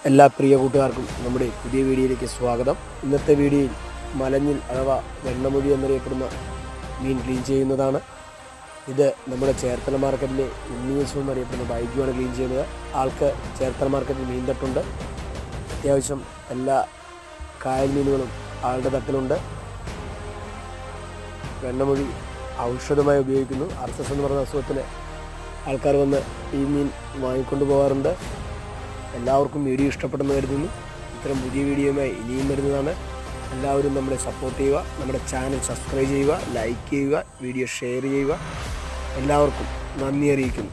എല്ലാ പ്രിയ കൂട്ടുകാർക്കും നമ്മുടെ പുതിയ വീഡിയോയിലേക്ക് സ്വാഗതം. ഇന്നത്തെ വീഡിയോയിൽ മലഞ്ഞിൽ അഥവാ വെണ്ണമുഴി എന്നറിയപ്പെടുന്ന മീൻ ക്ലീൻ ചെയ്യുന്നതാണ്. ഇത് നമ്മുടെ ചേർത്തല മാർക്കറ്റിലെ ഉണ്ണിയസം എന്നറിയപ്പെടുന്ന ബൈജുവാണ് ക്ലീൻ ചെയ്യുന്നത്. ആൾക്ക് ചേർത്തല മാർക്കറ്റിൽ മീൻ തട്ടുണ്ട്. അത്യാവശ്യം എല്ലാ കായൽ മീനുകളും ആളുടെ തട്ടിലുണ്ട്. വെണ്ണമുഴി ഔഷധമായി ഉപയോഗിക്കുന്നു. അർസസ് എന്ന് പറയുന്ന അസുഖത്തിന് ആൾക്കാർ വന്ന് ഈ മീൻ വാങ്ങിക്കൊണ്ട് പോകാറുണ്ട്. എല്ലാവർക്കും വീഡിയോ ഇഷ്ടപ്പെടുന്നു കരുതുന്നു. ഇത്തരം പുതിയ വീഡിയോയുമായി ഇനിയും വരുന്നതാണ്. എല്ലാവരും നമ്മളെ സപ്പോർട്ട് ചെയ്യുക, നമ്മുടെ ചാനൽ സബ്സ്ക്രൈബ് ചെയ്യുക, ലൈക്ക് ചെയ്യുക, വീഡിയോ ഷെയർ ചെയ്യുക. എല്ലാവർക്കും നന്ദി അറിയിക്കുന്നു.